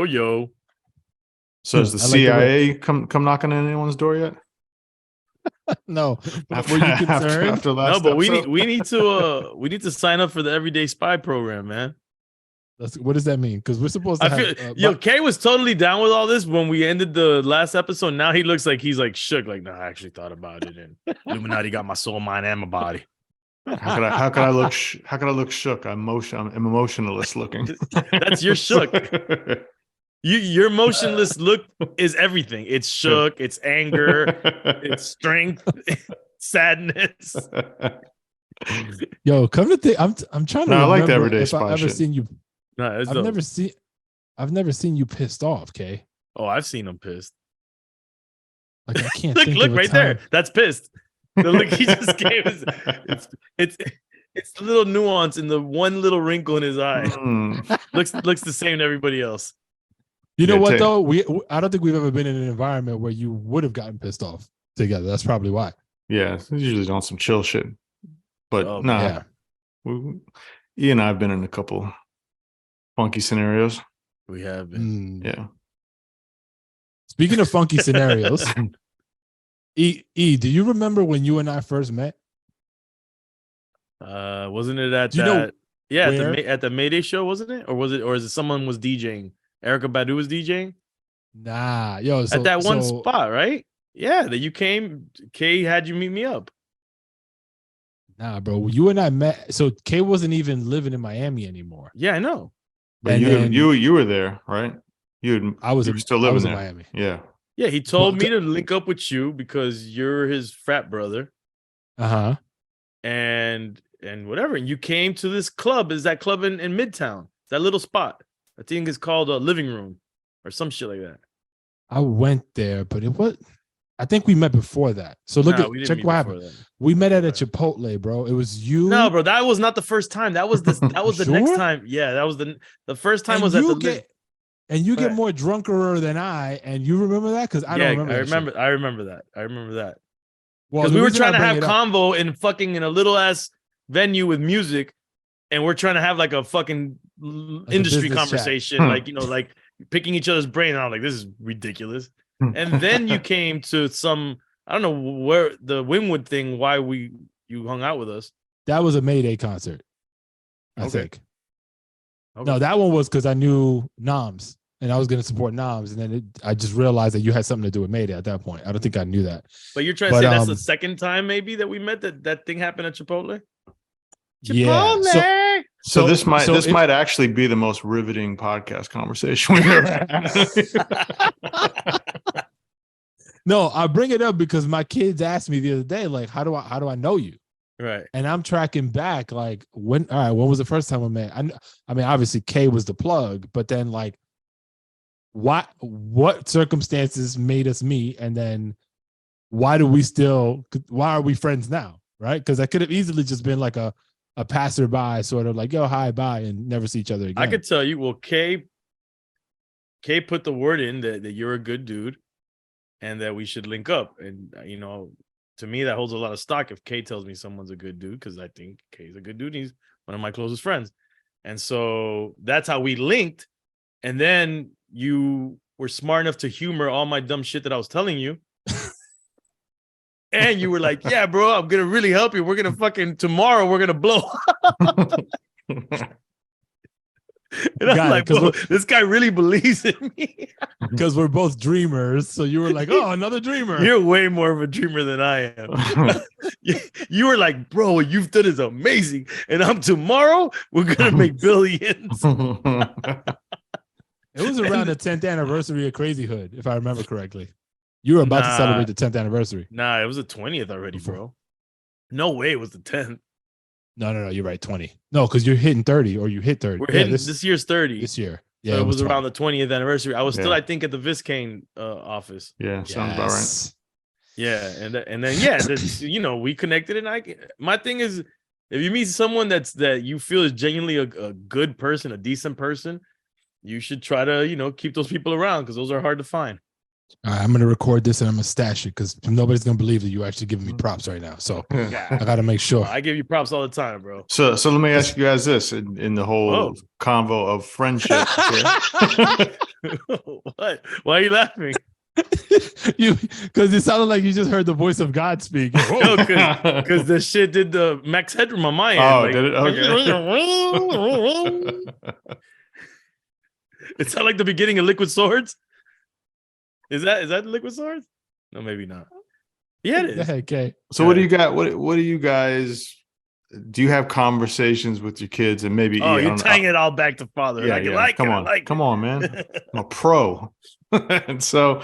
Yo. So has the CIA come knocking on anyone's door yet? No. Were you concerned? After last but episode? we need to sign up for the Everyday Spy program, man. What does that mean? Because we're supposed to have. Kay was totally down with all this when we ended the last episode. Now he looks like he's like shook. Like, no, I actually thought about it, and Illuminati got my soul, mind, and my body. How could I look shook? I'm emotionless looking. That's your shook. Your emotionless look is everything. It's shook. It's anger. It's strength. Sadness. Yo, come to think, I'm trying to. No, I like the remember Everyday if Spy I've ever shit. seen you. No, I've never seen you pissed off, Kay. Oh, I've seen him pissed. Like I can't look right there. That's pissed. The look he just gave us. It's the little nuance in the one little wrinkle in his eye. Looks the same to everybody else. You know what though? I don't think we've ever been in an environment where you would have gotten pissed off together. That's probably why. Yeah, it's usually on some chill shit. But yeah. Ian and I have been in a couple funky scenarios. We have been. Yeah. Speaking of funky scenarios, do you remember when you and I first met? Wasn't it at that? Yeah, at the Mayday show, wasn't it? Or is it someone was DJing? Erica Badu was DJing? Nah, at that one spot, right? Yeah, that you came. Kay had you meet me up. Nah, bro. You and I met. So Kay wasn't even living in Miami anymore. Yeah, I know. But you were there, right? You were still living there. In Miami. Yeah. Yeah, he told me to link up with you because you're his frat brother. Uh-huh. And whatever. And you came to this club. Is that club in Midtown? That little spot. I think it's called a Living Room or some shit like that. I went there, but I think we met before that. So check what happened. We met at a Chipotle, bro. It was you. No, bro, that was not the first time. That was the next time. Yeah, that was the first time was at the and you get more drunker than I, and you remember that? Because I don't remember. I remember that. Well, because we were trying to have convo in a little ass venue with music, and we're trying to have like a fucking industry conversation, like picking each other's brain. And I'm like, this is ridiculous. And then you came to some, I don't know where the Wynwood thing, why you hung out with us. That was a Mayday concert, I think. Okay. No, that one was because I knew Noms and I was going to support Noms. And then I just realized that you had something to do with Mayday at that point. I don't think I knew that. But you're trying to say that's the second time maybe that we met, that thing happened at Chipotle? Chipotle! Yeah. So this might actually be the most riveting podcast conversation we've ever had. No, I bring it up because my kids asked me the other day, like, how do I know you? Right. And I'm tracking back, like, when was the first time we met? I mean, obviously Kay was the plug, but then like, what circumstances made us meet? And then why are we friends now? Right? Because I could have easily just been like a passerby, sort of like, yo, hi, bye, and never see each other again. I could tell you, well, Kay put the word in that you're a good dude and that we should link up. And, to me, that holds a lot of stock if Kay tells me someone's a good dude, because I think Kay's a good dude. He's one of my closest friends. And so that's how we linked. And then you were smart enough to humor all my dumb shit that I was telling you. And you were like, yeah, bro, I'm going to really help you. We're going to tomorrow, we're going to blow up. And I'm like, bro, this guy really believes in me. Because we're both dreamers. So you were like, oh, another dreamer. You're way more of a dreamer than I am. You were like, bro, what you've done is amazing. And tomorrow, we're going to make billions. It was around the 10th anniversary of Crazy Hood, if I remember correctly. You were about to celebrate the 10th anniversary. Nah, it was the 20th already, bro. No way it was the 10th. No, you're right, 20. No, because you're hitting 30, or you hit 30. We're hitting this year's 30. This year. Yeah, so it was around the 20th anniversary. I was still, I think, at the Viscane office. Yeah, sounds about right. Yeah, and then we connected, and my thing is, if you meet someone that you feel is genuinely a good person, a decent person, you should try to keep those people around, because those are hard to find. All right, I'm going to record this and I'm going to stash it because nobody's going to believe that you're actually giving me props right now. So I got to make sure. I give you props all the time, bro. So let me ask you guys this in the whole convo of friendship. What? Why are you laughing? Because it sounded like you just heard the voice of God speak. No, because the shit did the max headroom on my end. Oh, like, did it? Okay. It sounded like the beginning of Liquid Swords. Is that Liquid Swords? No, maybe not. Yeah, it is. Okay. So what do you got? What do you guys? Do you have conversations with your kids and maybe? Oh, you're tying it all back to fatherhood. Yeah, I can yeah. like Come it. on, I like come it. on, man. I'm a pro. And so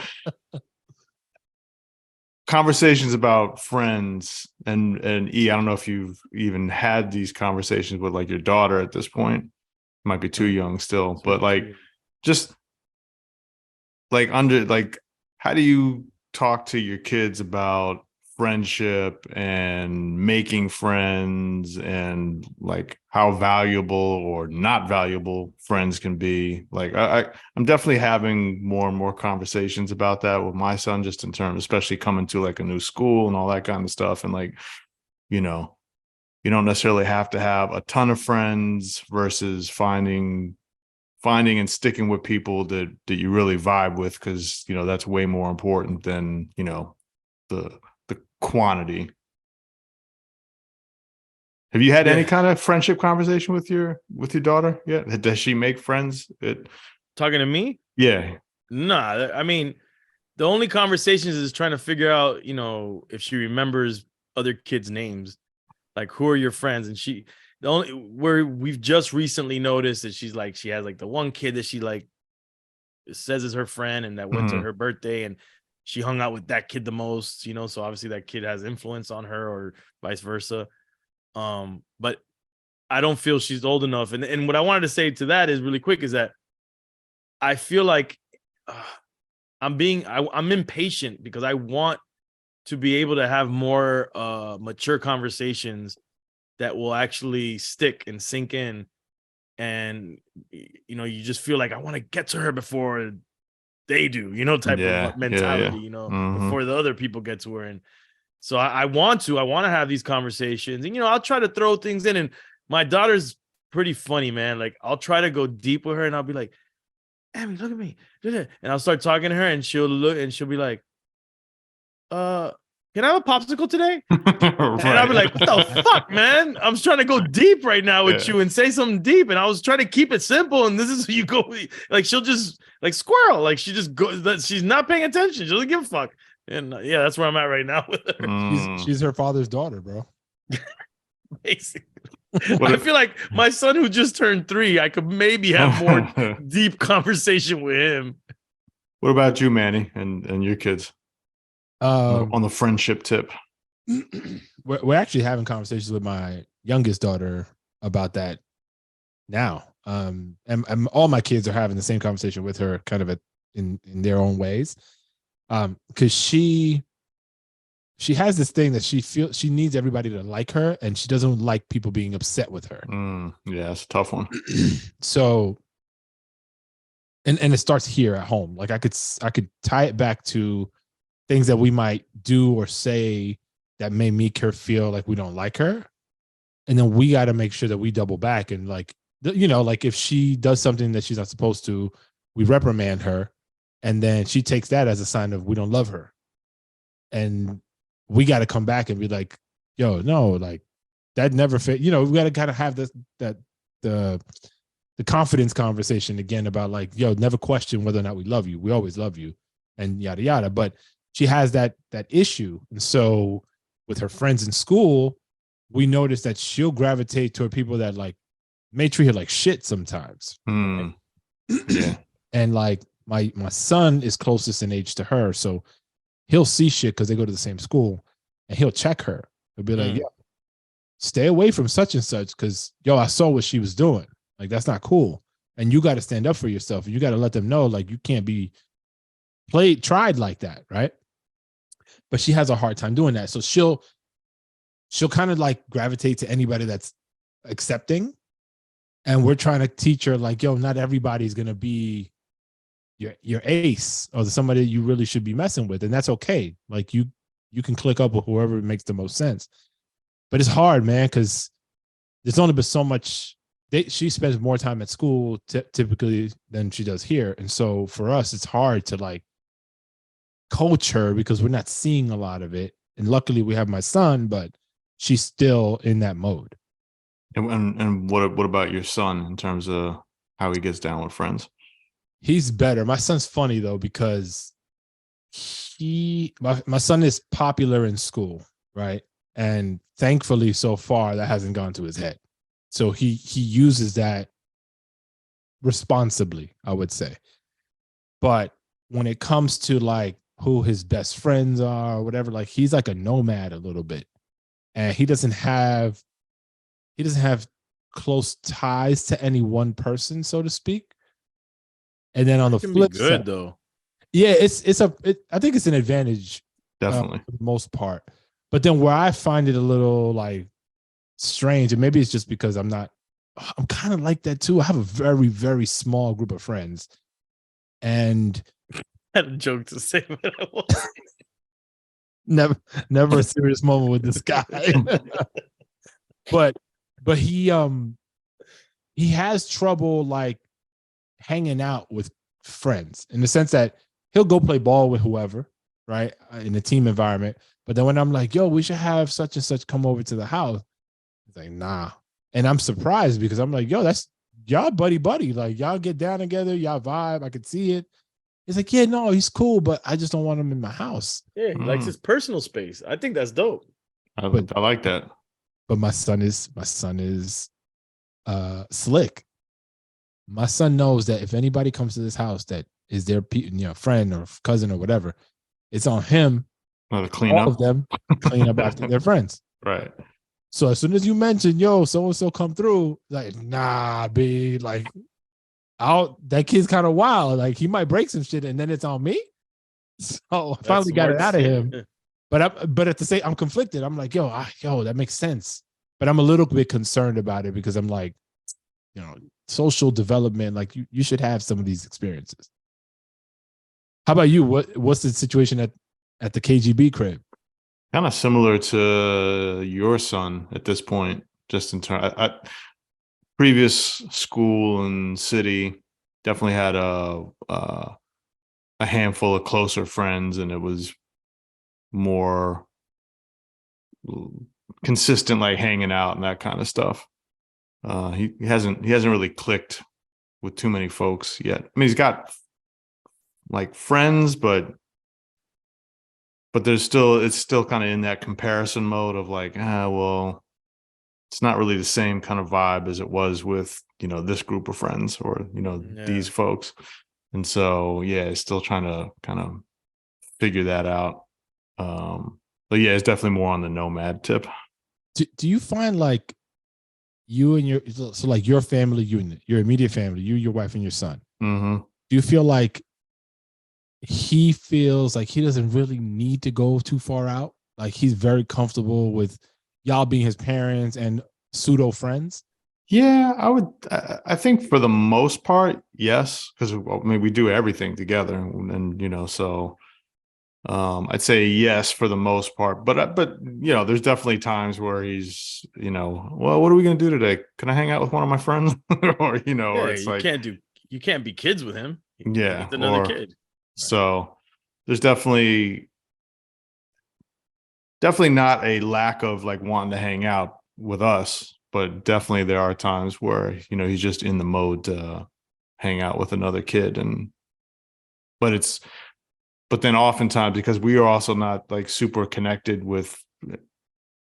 conversations about friends and I don't know if you've even had these conversations with like your daughter at this point. Might be too young still, but like just like how do you talk to your kids about friendship and making friends and like how valuable or not valuable friends can be? Like I'm definitely having more and more conversations about that with my son, just in terms, especially coming to like a new school and all that kind of stuff. And like, you know, you don't necessarily have to have a ton of friends versus finding and sticking with people that you really vibe with, because you know that's way more important than, you know, the quantity. Have you had any kind of friendship conversation with your daughter yet? Does she make friends? Talking to me? Yeah. Nah, I mean, the only conversations is trying to figure out, you know, if she remembers other kids' names, like who are your friends, and the only where we've just recently noticed that she has like the one kid that she like says is her friend and that went to her birthday and she hung out with that kid the most, you know, so obviously that kid has influence on her or vice versa. But I don't feel she's old enough. And what I wanted to say to that is really quick is that I feel like I'm impatient because I want to be able to have more mature conversations that will actually stick and sink in. And, you know, you just feel like I want to get to her before they do, you know, type of mentality, you know, before the other people get to her. And so I want to have these conversations, and, you know, I'll try to throw things in. And my daughter's pretty funny, man. Like I'll try to go deep with her and I'll be like, Abby, look at me. And I'll start talking to her and she'll look and she'll be like, can I have a popsicle today? Right. And I'll be like, what the fuck, man? I'm trying to go deep right now with you and say something deep. And I was trying to keep it simple. And this is you go, like, she'll just like squirrel. Like she just goes, she's not paying attention. She doesn't give a fuck. And yeah, that's where I'm at right now with her. She's her father's daughter, bro. Basically. I feel like my son who just turned 3, I could maybe have more deep conversation with him. What about you, Manny, and your kids? On the friendship tip, we're actually having conversations with my youngest daughter about that now. And all my kids are having the same conversation with her, kind of in their own ways. Because she has this thing that she feels she needs everybody to like her, and she doesn't like people being upset with her. Yeah, it's a tough one. So, and it starts here at home. Like I could tie it back to things that we might do or say that may make her feel like we don't like her. And then we got to make sure that we double back and like, you know, like if she does something that she's not supposed to, we reprimand her. And then she takes that as a sign of we don't love her. And we got to come back and be like, yo, no, like that never fit. You know, we got to kind of have the confidence conversation again about like, yo, never question whether or not we love you. We always love you and yada, yada. But she has that issue. And so with her friends in school, we noticed that she'll gravitate toward people that like may treat her like shit sometimes. Right? Yeah. And like my son is closest in age to her. So he'll see shit because they go to the same school and he'll check her. He'll be like, yo, stay away from such and such because, yo, I saw what she was doing. Like, that's not cool. And you got to stand up for yourself. And you got to let them know, like, you can't be tried like that, right? But she has a hard time doing that. So she'll kind of like gravitate to anybody that's accepting. And we're trying to teach her like, yo, not everybody's going to be your ace or somebody you really should be messing with. And that's okay. Like you can click up with whoever makes the most sense. But it's hard, man, because there's only been so much she spends more time at school typically than she does here. And so for us, it's hard to like coach her because we're not seeing a lot of it. And luckily we have my son, but she's still in that mode. And what about your son in terms of how he gets down with friends? He's better. My son's funny though, because my son is popular in school, right? And thankfully so far that hasn't gone to his head. So he uses that responsibly, I would say. But when it comes to like who his best friends are or whatever, like he's like a nomad a little bit. And he doesn't have close ties to any one person, so to speak. And then on the flip side, though. Yeah, I think it's an advantage, Definitely, for the most part. But then where I find it a little like strange, and maybe it's just because I'm kind of like that too. I have a very, very small group of friends, and I had a joke to say, but I won't. never a serious moment with this guy. but he has trouble like hanging out with friends in the sense that he'll go play ball with whoever, right, in a team environment. But then when I'm like, yo, we should have such and such come over to the house, he's like, nah. And I'm surprised because I'm like, yo, that's y'all buddy. Like y'all get down together, y'all vibe. I could see it. He's like, yeah, no, he's cool, but I just don't want him in my house. Yeah, he likes his personal space. I think that's dope. I like that. But my son is slick. My son knows that if anybody comes to this house that is their friend or cousin or whatever, it's on him. To clean all up. of them clean up after their friends. Right. So as soon as you mention, yo, so and so come through, like, nah, B, like, that kid's kind of wild. Like, he might break some shit, and then it's on me. So I finally got it out of him. But at the same, I'm conflicted. I'm like, yo, that makes sense. But I'm a little bit concerned about it because I'm like, social development, like you should have some of these experiences. How about you? What's the situation at the KGB crib? Kind of similar to your son at this point, just in terms. Previous school and city definitely had a handful of closer friends, and it was more consistent, like hanging out and that kind of stuff. He hasn't really clicked with too many folks yet. I mean, he's got like friends, but it's still kind of in that comparison mode of like, well, it's not really the same kind of vibe as it was with, this group of friends or, these folks. And so, yeah, still trying to kind of figure that out. But yeah, it's definitely more on the nomad tip. Do you find like you and your family unit, your immediate family, you, your wife and your son, do you feel like he feels like he doesn't really need to go too far out? Like he's very comfortable with y'all being his parents and pseudo friends? Yeah, I think for the most part, yes, because we do everything together, and so I'd say yes for the most part. But there's definitely times where he's, well, what are we gonna do today? Can I hang out with one of my friends? Or or it's you can't be kids with him. Yeah, it's another kid. So there's definitely not a lack of like wanting to hang out with us, but definitely there are times where, he's just in the mode to hang out with another kid. But then oftentimes, because we are also not like super connected with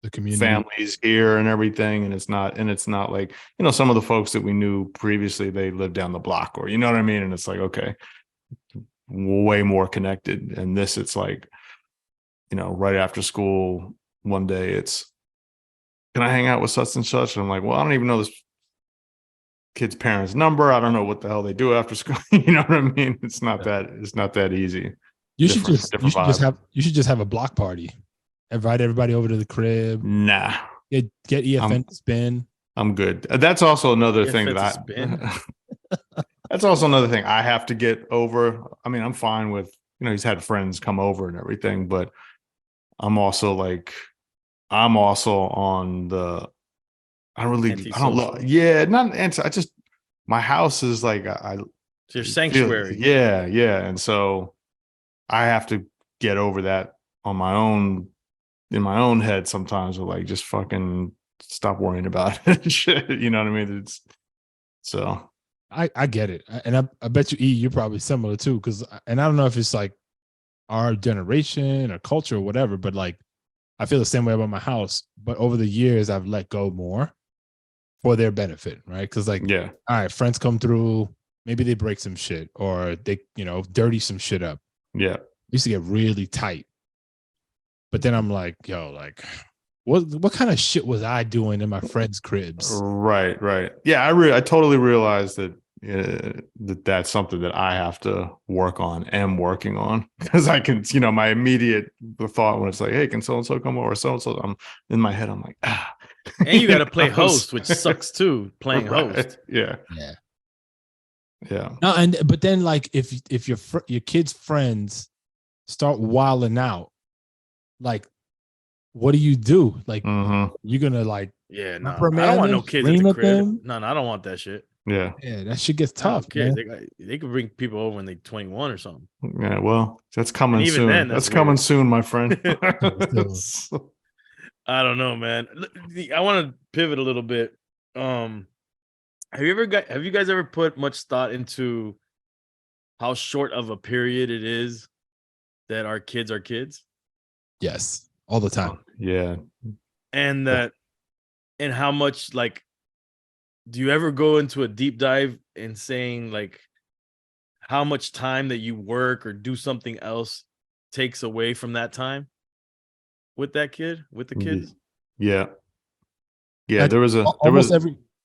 the community, families here and everything, and it's not like, some of the folks that we knew previously, they lived down the block, or, you know what I mean? And it's like, okay, way more connected. And it's like, right after school one day, it's, can I hang out with such and such? And I'm like, well, I don't even know this kid's parents' number. I don't know what the hell they do after school. You know what I mean? It's not that easy. You should just have a block party. Invite everybody over to the crib. Nah. Get EFN to spin. I'm good. That's also another thing that's also another thing I have to get over. I mean, I'm fine with, he's had friends come over and everything, but I'm also on I don't really, I don't Antisocial. love, yeah, not anti. I just, my house is like, It's your feel- sanctuary. yeah, yeah. And so I have to get over that on my own, in my own head sometimes, with like, just fucking stop worrying about it and shit. You know what I mean? It's so. I get it. And I bet you, E, you're probably similar too. And I don't know if it's like our generation or culture or whatever, but like, I feel the same way about my house. But over the years, I've let go more for their benefit, right? Because like, Yeah. all right, friends come through, maybe they break some shit or they, dirty some shit up. Yeah. Used to get really tight. But then I'm like, yo, like, what kind of shit was I doing in my friends' cribs? Right. Yeah, I totally realized that that's something that I have to work on, am working on, because I can, my immediate thought when it's like, hey, can so and so come over? So and so, I'm in my head, I'm like, ah. And you got to play host, which sucks too. Playing Right. host. Yeah. No, but then like if your kids' friends start wilding out, like, what do you do? Like, you're gonna like, yeah, no, I don't want no kids at the crib. No, I don't want that shit. Yeah, that shit gets tough. Man. Man. They could bring people over when they're 21 or something. Yeah, well, that's coming even soon. then, that's coming soon, my friend. I don't know, man. I want to pivot a little bit. Have you guys ever put much thought into how short of a period it is that our kids are kids? Yes, all the time. Yeah. And and how much, like, do you ever go into a deep dive in saying like how much time that you work or do something else takes away from that time with the kids? Yeah.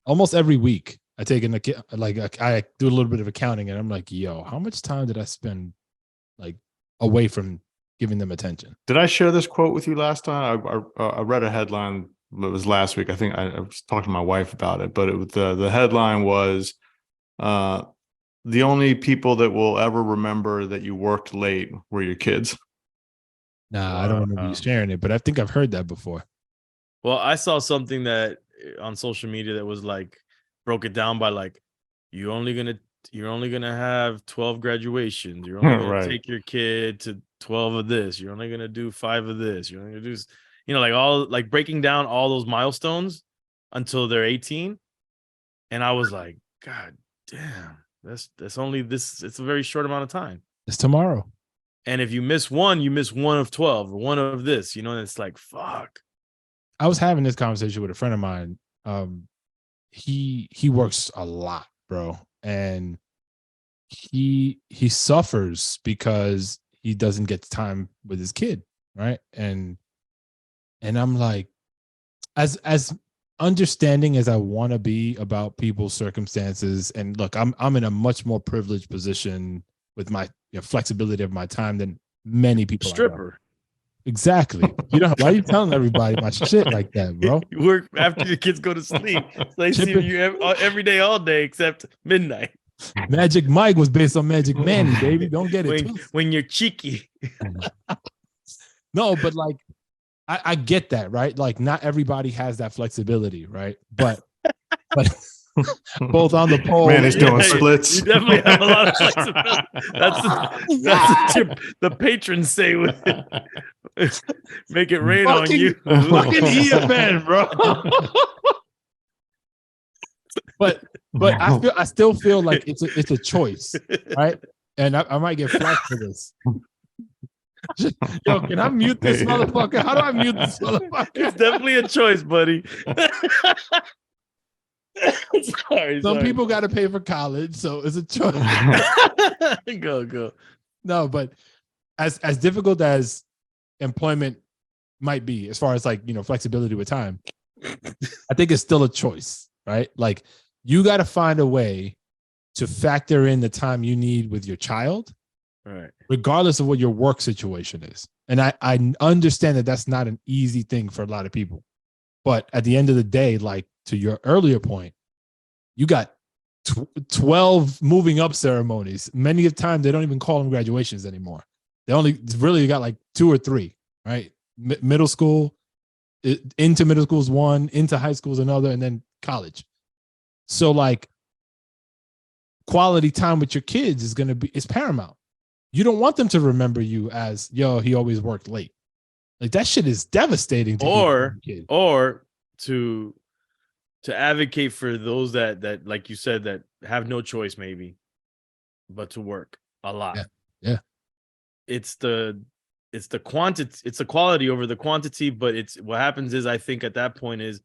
Almost every week I take I do a little bit of accounting and I'm like, yo, how much time did I spend like away from giving them attention? Did I share this quote with you last time? I read a headline. It was last week. I think I was talking to my wife about it, but the headline was, the only people that will ever remember that you worked late were your kids. Nah, I don't remember you sharing it, but I think I've heard that before. Well, I saw something that on social media that was like, broke it down by like, you're only gonna have 12 graduations. You're only gonna take your kid to 12 of this. You're only gonna do 5 of this. You're only gonna do, like all, like breaking down all those milestones until they're 18. And I was like, God damn, that's only this. It's a very short amount of time. It's tomorrow. And if you miss one, you miss one of 12 or one of this, and it's like, fuck. I was having this conversation with a friend of mine. He works a lot, bro. And he suffers because he doesn't get time with his kid. Right. And I'm like, as understanding as I want to be about people's circumstances. And look, I'm in a much more privileged position with my flexibility of my time than many people. Stripper. Exactly. Why are you telling everybody my shit like that, bro? You work after the kids go to sleep. So they see you every day, all day, except midnight. Magic Mike was based on Magic Manny, baby. Don't get it when you're cheeky. No, but like, I get that, right? Like, not everybody has that flexibility, right? But both on the pole. Man, he's doing splits. You definitely have a lot of flexibility. That's what the patrons say with it. Make it rain on you. Fucking EFN, bro. But I still feel like it's a choice, right? And I might get flagged for this. Yo, can I mute this motherfucker? How do I mute this motherfucker? It's definitely a choice, buddy. Some people got to pay for college, so it's a choice. Go. No, but as difficult as employment might be, as far as like flexibility with time, I think it's still a choice, right? Like, you got to find a way to factor in the time you need with your child, right? Regardless of what your work situation is. And I understand that that's not an easy thing for a lot of people, but at the end of the day, like, to your earlier point, you got 12 moving up ceremonies. Many of the time, they don't even call them graduations anymore. They only really got like 2 or 3, right? Middle school, into middle school is one, into high school is another, and then college. So like quality time with your kids is paramount. You don't want them to remember you as, yo, he always worked late. Like that shit is devastating to or kid. or to advocate for those that like you said that have no choice maybe but to work a lot. Yeah. It's the quantity, it's the quality over the quantity, but it's what happens is I think at that point is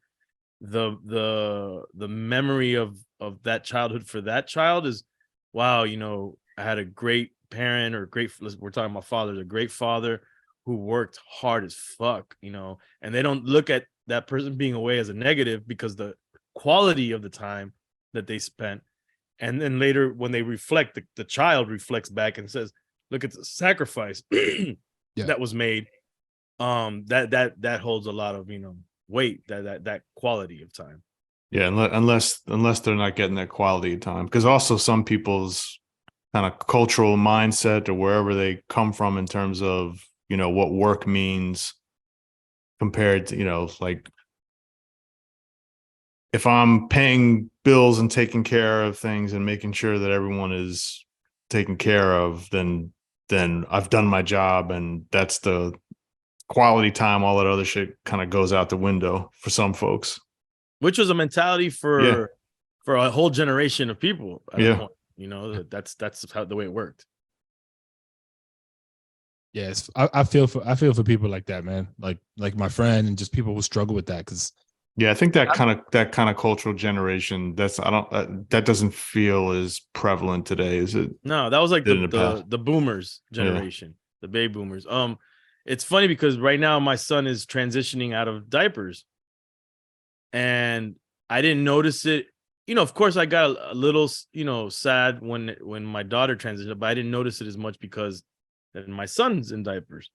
the memory of that childhood for that child is, wow, you know, I had a great parent or we're talking about fathers, a great father who worked hard as fuck, you know, and they don't look at that person being away as a negative because the quality of the time that they spent. And then later when they reflect, the child reflects back and says, look at the sacrifice that was made. That holds a lot of, you know, weight, that quality of time. Yeah, unless they're not getting that quality of time, because also some people's kind of cultural mindset or wherever they come from in terms of, you know, what work means compared to, you know, like if I'm paying bills and taking care of things and making sure that everyone is taken care of, then I've done my job, and that's the quality time. All that other shit kind of goes out the window for some folks. Which was a mentality for a whole generation of people at a point. You know, that's how the way it worked. Yes, I feel for people like that, man. Like my friend and just people who struggle with that. Because I think that kind of cultural generation, that doesn't feel as prevalent today, is it? No, that was like the boomers generation, the baby boomers. It's funny because right now my son is transitioning out of diapers, and I didn't notice it. You know, of course, I got a little, you know, sad when my daughter transitioned, but I didn't notice it as much because then my son's in diapers,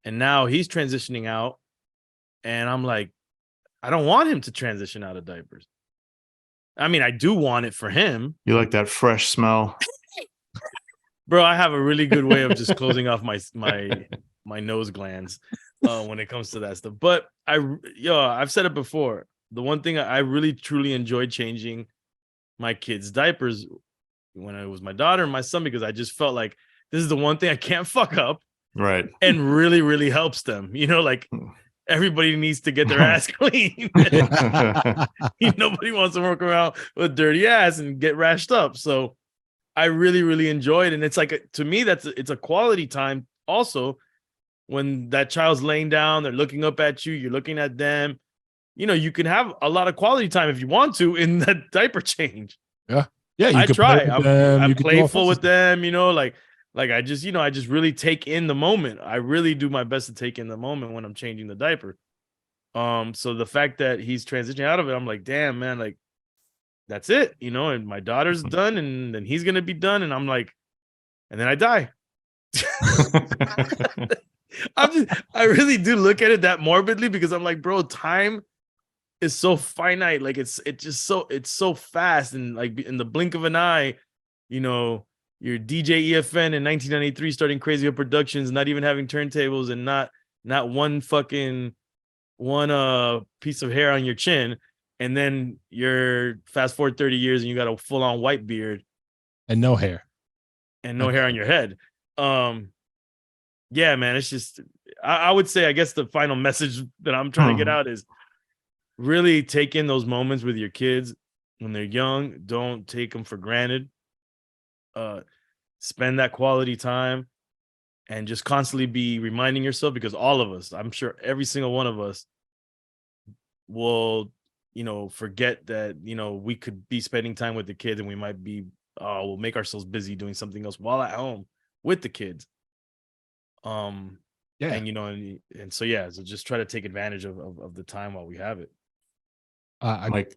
and now he's transitioning out, and I'm like, I don't want him to transition out of diapers. I mean, I do want it for him. You like that fresh smell, bro? I have a really good way of just closing off my nose glands when it comes to that stuff. But I've said it before. The one thing I really truly enjoyed changing my kids' diapers when it was my daughter and my son, because I just felt like this is the one thing I can't fuck up, right? And really, really helps them. You know, like everybody needs to get their ass clean. Nobody wants to work around with dirty ass and get rashed up. So I really, really enjoyed it. And it's like, to me, it's a quality time also. When that child's laying down, they're looking up at you, you're looking at them. You know, you can have a lot of quality time if you want to in that diaper change. Yeah. I try. I'm playful with them, you know, like I just really take in the moment. I really do my best to take in the moment when I'm changing the diaper. So the fact that he's transitioning out of it, I'm like, damn, man, like that's it, you know, and my daughter's done, and then he's gonna be done, and I'm like, and then I die. I really do look at it that morbidly, because I'm like, bro, time is so finite. Like it's so fast, and like in the blink of an eye, you know, your DJ EFN in 1993 starting Crazy Up Productions, not even having turntables, and not one piece of hair on your chin, and then you're fast forward 30 years and you got a full-on white beard and no hair hair on your head. Yeah, man, it's just, I would say, I guess the final message that I'm trying to get out is really take in those moments with your kids when they're young. Don't take them for granted. Spend that quality time and just constantly be reminding yourself, because all of us, I'm sure every single one of us will, you know, forget that, you know, we could be spending time with the kids, and we might be, we'll make ourselves busy doing something else while at home with the kids. And you know, and so so just try to take advantage of the time while we have it.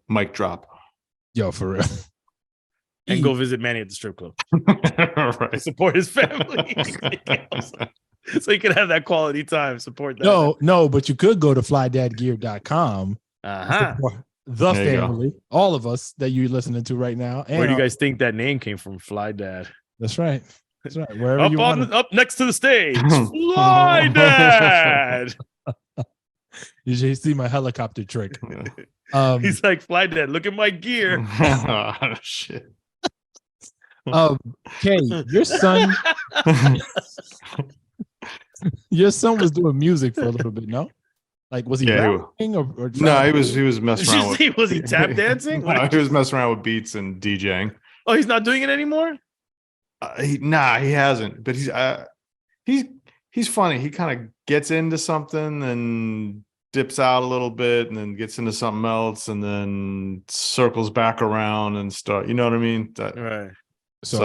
Mic drop. Yo, for real. And go visit Manny at the strip club. Right. Support his family. So you can have that quality time. Support that. No, but you could go to flydadgear.com. The family, all of us that you're listening to right now. And where do you guys think that name came from? Fly Dad. That's right. That's right. Wherever up next to the stage, Fly Dad. You should see my helicopter trick. He's like, fly dad, look at my gear. Oh, shit. Kay, your son was doing music for a little bit, no? Like, was he Yeah, rapping or no, trying he was messing Did you around with. see, was he tap dancing? What No, did he you- was messing around with beats and DJing. Oh, he's not doing it anymore? He hasn't. But he's funny. He kind of gets into something and dips out a little bit, and then gets into something else, and then circles back around and start. You know what I mean? Right. So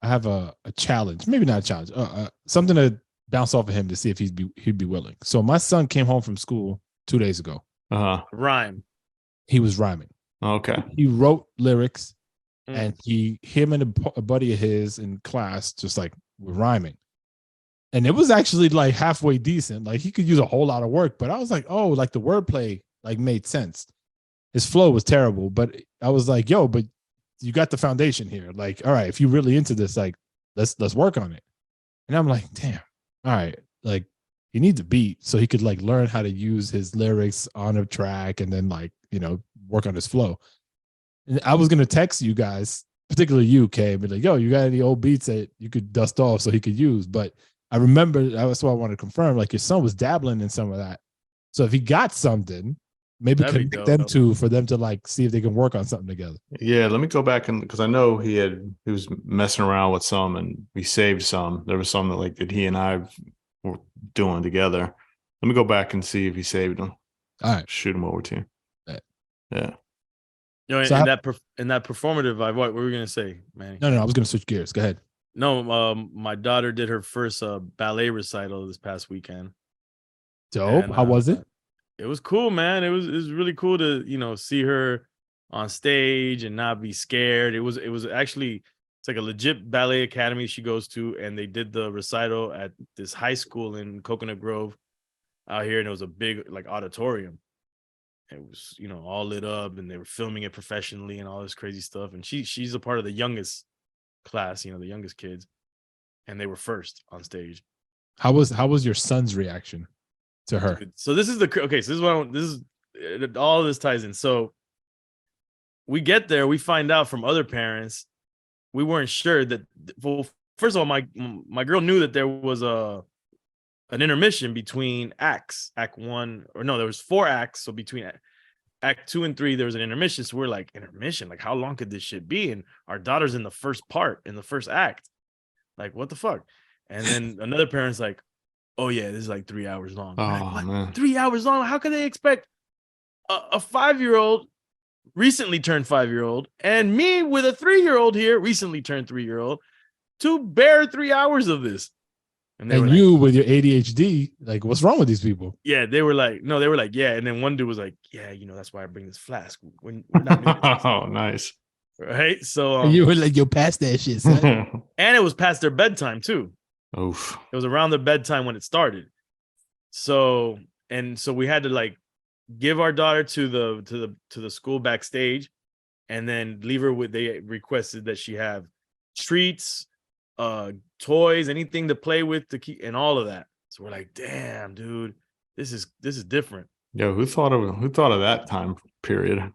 I have a challenge, maybe not a challenge, something to bounce off of him to see if he'd be willing. So my son came home from school 2 days ago. Rhyme. He was rhyming. Okay. He wrote lyrics, Mm. and him and a buddy of his in class just like were rhyming. And it was actually like halfway decent. Like he could use a whole lot of work, but I was like, oh, like the wordplay like made sense. His flow was terrible, but I was like, yo, but you got the foundation here. Like, all right, if you're really into this, like let's work on it. And I'm like, damn, all right, like he needs a beat so he could like learn how to use his lyrics on a track and then like, work on his flow. And I was gonna text you guys, particularly you, Kay, and be like, yo, you got any old beats that you could dust off so he could use? But I remember that's what I want to confirm. Like your son was dabbling in some of that. So if he got something, maybe That'd be connect them dope. two for them to like see if they can work on something together. Yeah, let me go back and because I know he was messing around with some, and we saved some. There was some that he and I were doing together. Let me go back and see if he saved them. All right, Shoot them over to you. Yeah. So in that performative vibe, what were we gonna say, Manny? No, I was gonna switch gears. Go ahead. No, my daughter did her first ballet recital this past weekend. Dope. And, How was it? It was cool, man. It was really cool to see her on stage and not be scared. It was actually, it's like a legit ballet academy she goes to, and they did the recital at this high school in Coconut Grove out here, and it was a big like auditorium. It was all lit up, and they were filming it professionally and all this crazy stuff. And she's a part of the youngest class, the youngest kids, and they were first on stage. How was your son's reaction to her? Dude, so this is all of this ties in. So we get there, we find out from other parents, we weren't sure that. Well, first of all, my girl knew that there was an intermission between acts. Act 1, or no, there was 4 acts. So between act 2 and 3, there was an intermission. So we're like, intermission? Like, how long could this shit be? And our daughter's in the first part, in the first act. Like, what the fuck? And then another parent's like, oh yeah, this is like 3 hours long. Oh, like, what? man. 3 hours long? How can they expect a 5-year-old, recently turned 5-year-old, and me with a 3-year-old here, recently turned 3-year-old, to bear 3 hours of this? And And you with your ADHD, like, what's wrong with these people? Yeah, they were like, yeah. And then one dude was like, yeah, that's why I bring this flask. We're not doing this. Oh, nice. Right. So And you were like, yo, pass that shit, son. and it was past their bedtime too. Oof. It was around their bedtime when it started. So we had to like give our daughter to the school backstage, and then leave her with. They requested that she have treats, toys, anything to play with to keep, and all of that. So we're like, damn, dude, this is different. Yo, who thought of that time period?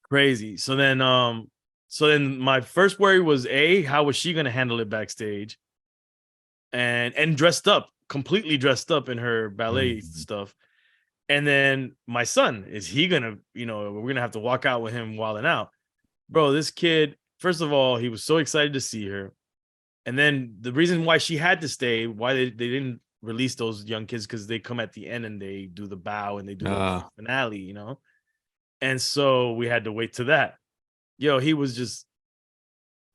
Crazy. So then my first worry was how was she gonna handle it backstage? And completely dressed up in her ballet stuff. And then my son, is he gonna, we're gonna have to walk out with him wilding out. Bro, this kid, first of all, he was so excited to see her. And then the reason why she had to stay, why they didn't release those young kids, because they come at the end and they do the bow and they do the finale, And so we had to wait to that. Yo, he was just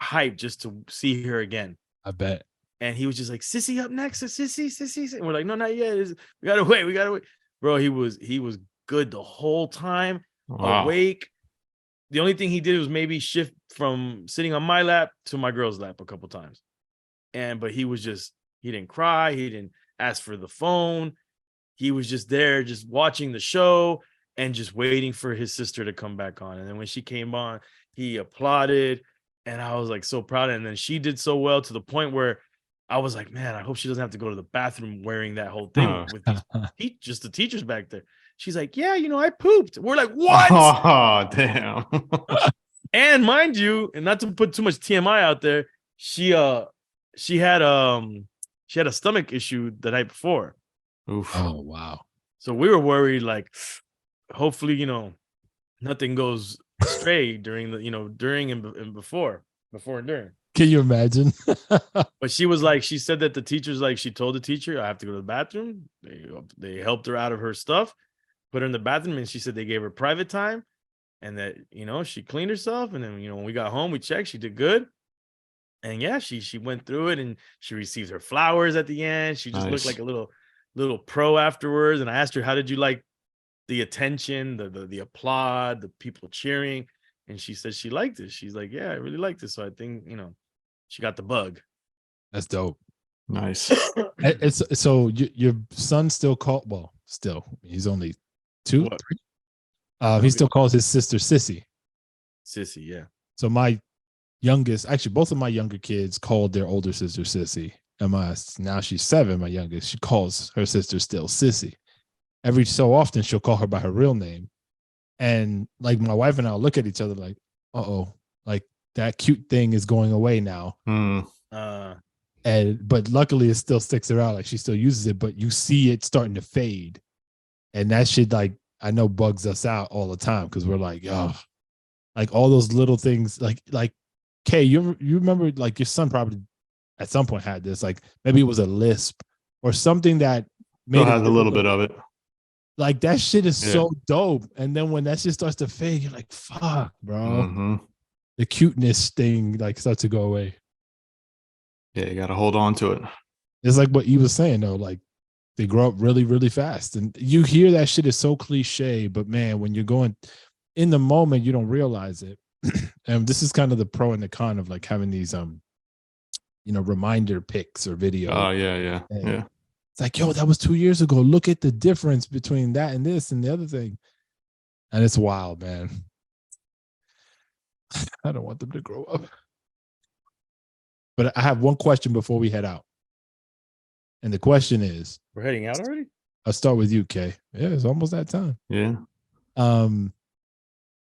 hyped just to see her again. I bet. And he was just like, Sissy up next, Sissy. And we're like, no, not yet. We gotta wait. Bro, he was good the whole time, awake. The only thing he did was maybe shift from sitting on my lap to my girl's lap a couple times. But he didn't cry, he didn't ask for the phone. He was just there, just watching the show and just waiting for his sister to come back on. And then when she came on, he applauded, and I was like so proud. And then she did so well to the point where I was like, man, I hope she doesn't have to go to the bathroom wearing that whole thing with these just the teachers back there. She's like, yeah, I pooped. We're like, what? Oh, damn. And mind you, and not to put too much TMI out there, she had a stomach issue the night before. Oof. Oh, wow. So we were worried, like, hopefully, nothing goes astray during the, during and before and during. Can you imagine? But she said that the teachers, like, she told the teacher, I have to go to the bathroom. They helped her out of her stuff, put her in the bathroom, and she said they gave her private time, and that she cleaned herself, and then when we got home, we checked, she did good. And yeah, she went through it, and she received her flowers at the end. She just looked like a little pro afterwards. And I asked her, how did you like the attention, the applaud, the people cheering? And she said she liked it. She's like, yeah, I really liked it. So I think she got the bug. That's dope. Nice. It's so your son still he's only 2, 3. He still calls his sister Sissy. Sissy, yeah. So both of my younger kids called their older sister Sissy. And now she's 7, my youngest. She calls her sister still Sissy. Every so often she'll call her by her real name. And like my wife and I will look at each other like, uh-oh, like that cute thing is going away now. But luckily it still sticks around. Like she still uses it, but you see it starting to fade. And that shit, like, I know bugs us out all the time because we're like, oh, like all those little things, like Kay, you remember, like, your son probably at some point had this, like maybe it was a lisp or something that Still has a little bit of it. Like that shit is so dope. And then when that shit starts to fade, you're like, fuck, bro. Mm-hmm. The cuteness thing like starts to go away. Yeah, you got to hold on to it. It's like what he was saying though, like they grow up really, really fast. And you hear that shit is so cliche, but man, when you're going in the moment, you don't realize it. And this is kind of the pro and the con of like having these reminder pics or videos. Oh, yeah. It's like, yo, that was 2 years ago. Look at the difference between that and this and the other thing. And it's wild, man. I don't want them to grow up. But I have one question before we head out. And the question is, we're heading out already? I'll start with you, Kay. Yeah, it's almost that time. Yeah.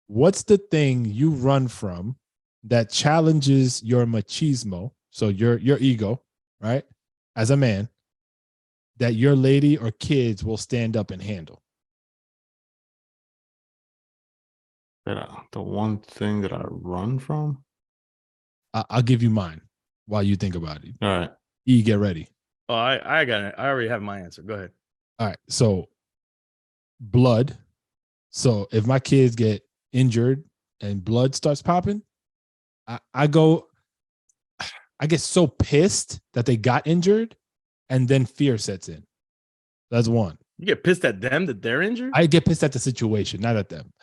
What's the thing you run from that challenges your machismo, so your ego, right, as a man, that your lady or kids will stand up and handle? The one thing that I run from? I'll give you mine while you think about it. All right. E, get ready. Oh, I got it. I already have my answer. Go ahead. All right. So blood. So if my kids get injured and blood starts popping, I get so pissed that they got injured, and then fear sets in. That's one. You get pissed at them that they're injured? I get pissed at the situation, not at them.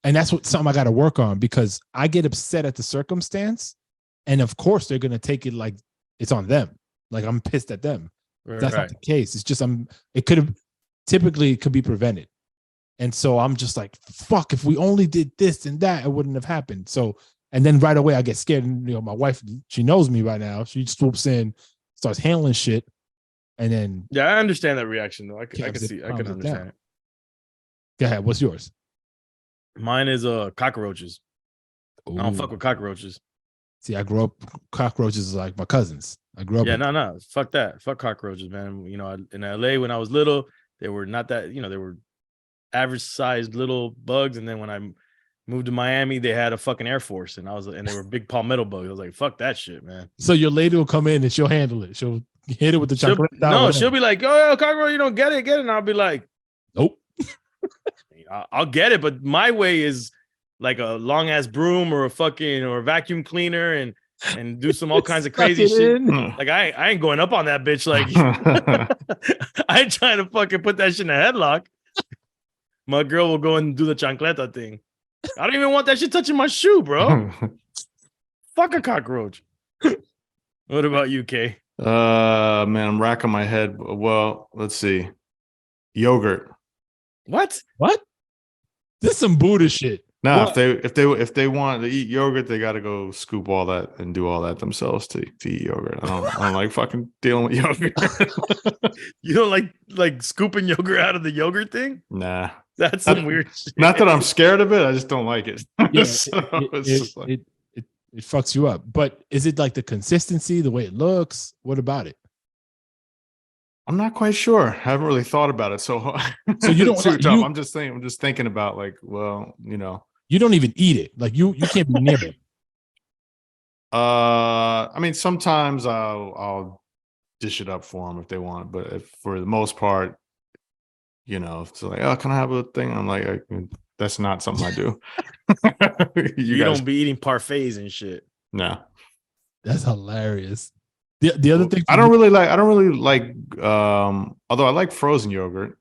And that's something I got to work on, because I get upset at the circumstance, and of course they're going to take it like it's on them. Like I'm pissed at them. That's not the case. It's just it could be prevented. And so I'm just like, fuck, if we only did this and that, it wouldn't have happened. So, and then right away I get scared. And, my wife, she knows me by now. She swoops in, starts handling shit. And then. Yeah, I understand that reaction though. I can understand it. Go ahead. What's yours? Mine is cockroaches. Ooh. I don't fuck with cockroaches. See, I grew up, cockroaches is like my cousins. I grew up. Yeah, no. Fuck that. Fuck cockroaches, man. In LA when I was little, they were not that, they were average sized little bugs. And then when I moved to Miami, they had a fucking Air Force, and they were big palmetto bugs. I was like, fuck that shit, man. So your lady will come in and she'll handle it. She'll hit it with the chocolate. She'll be like, oh, cockroach, you don't get it. And I'll be like, nope. I'll get it, but my way is like a long ass broom or a vacuum cleaner and do some all kinds of crazy shit. Like I ain't going up on that bitch. Like I ain't trying to fucking put that shit in a headlock. My girl will go and do the chancleta thing. I don't even want that shit touching my shoe, bro. Fuck a cockroach. What about you, Kay? Man, I'm racking my head. Well, let's see. Yogurt. What? This is some Buddha shit. No, Well- if they want to eat yogurt, they got to go scoop all that and do all that themselves to eat yogurt. I don't like fucking dealing with yogurt. You don't like scooping yogurt out of the yogurt thing? Nah, That's some weird shit. not that I'm scared of it. I just don't like it. Yeah, So it's just like, it fucks you up. But is it like the consistency, the way it looks? What about it? I'm not quite sure. I haven't really thought about it. So you don't too like- tough. you- I'm just thinking about like, well, you know. You don't even eat it. Like you can't be near it. I mean, sometimes I'll dish it up for them if they want, but if, for the most part, you know, if it's like, oh, can I have a thing? I'm like, that's not something I do. You don't be eating parfaits and shit. No. That's hilarious. The other thing I don't really like although I like frozen yogurt.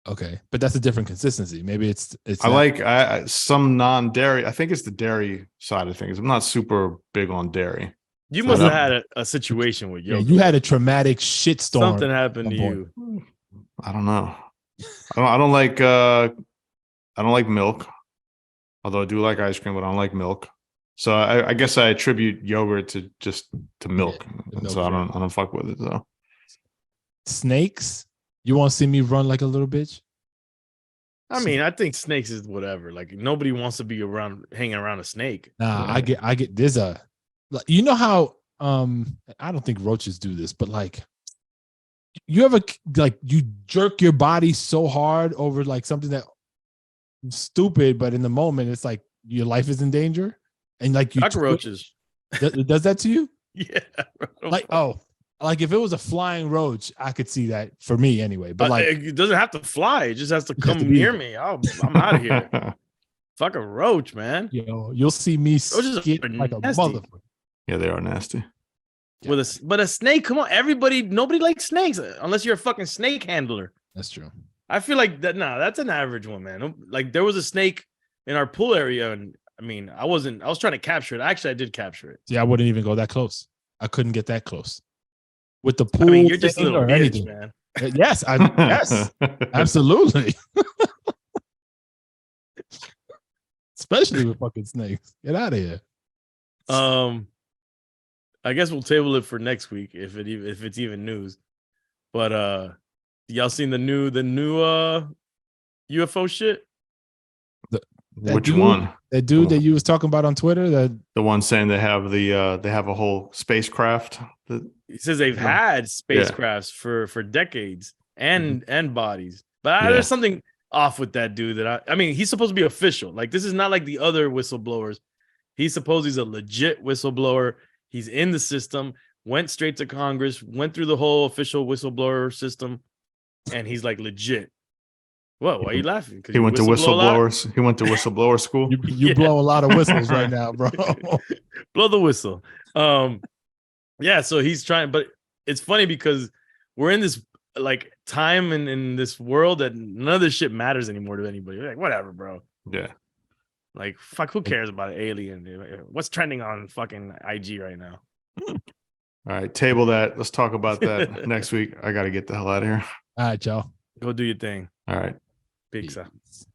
Okay, but that's a different consistency. Maybe it's I like some non-dairy. I think it's the dairy side of things. I'm not super big on dairy. You So must I have don't- had a situation with yeah, yogurt. you had a traumatic shitstorm. Something happened to Boy. you. I don't know. I don't like milk. Although I do like ice cream, but I don't like milk. So I guess I attribute yogurt to milk. the And so milk, I don't fuck with it though. Snakes. You want to see me run like a little bitch? I mean, I think snakes is whatever. Like nobody wants to be hanging around a snake. Nah, Yeah. I get. There's a, like, you know how I don't think roaches do this, but like, you ever like you jerk your body so hard over like something that stupid, but in the moment it's like your life is in danger, and like you Cockroaches. does that to you? Yeah. Like like if it was a flying roach, I could see that for me anyway. But like, it doesn't have to fly. It just has to It has to come be near there. me. I'm out of here. Fuck a roach, man. you know, you'll see me Roaches are skid like a nasty. motherfucker. Yeah, they are nasty. But a snake, come on, nobody likes snakes unless you're a fucking snake handler. That's true. I feel like that. Nah, that's an average one, man. Like there was a snake in our pool area, and I mean, I was trying to capture it. Actually, I did capture it. See, I wouldn't even go that close. I couldn't get that close with the pool. I mean, you're just a thing little or bitch, anything. man. Yes, yes, absolutely. Especially with fucking snakes. Get out of here. I guess we'll table it for next week if it's even news. But y'all seen the new UFO shit? Which dude- one? That dude that you was talking about on Twitter, that The one saying they have a whole spacecraft. He says they've had spacecrafts for decades and bodies. But Yeah. there's something off with that dude that I mean, he's supposed to be official. Like this is not like the other whistleblowers. He's a legit whistleblower. He's in the system, went straight to Congress, went through the whole official whistleblower system, and he's like legit. What? Why are you laughing? 'Cause He you went to whistleblow a lot? whistleblowers. He went to whistleblower school. you Yeah. blow a lot of whistles right now, bro. Blow the whistle. Yeah, so he's trying, but it's funny because we're in this like time and in this world that none of this shit matters anymore to anybody. We're like, whatever, bro. Yeah. Like, fuck, who cares about an alien? What's trending on fucking IG right now? All right, table that. Let's talk about that next week. I got to get the hell out of here. All right, y'all. Go do your thing. All right. Pizza. Peace.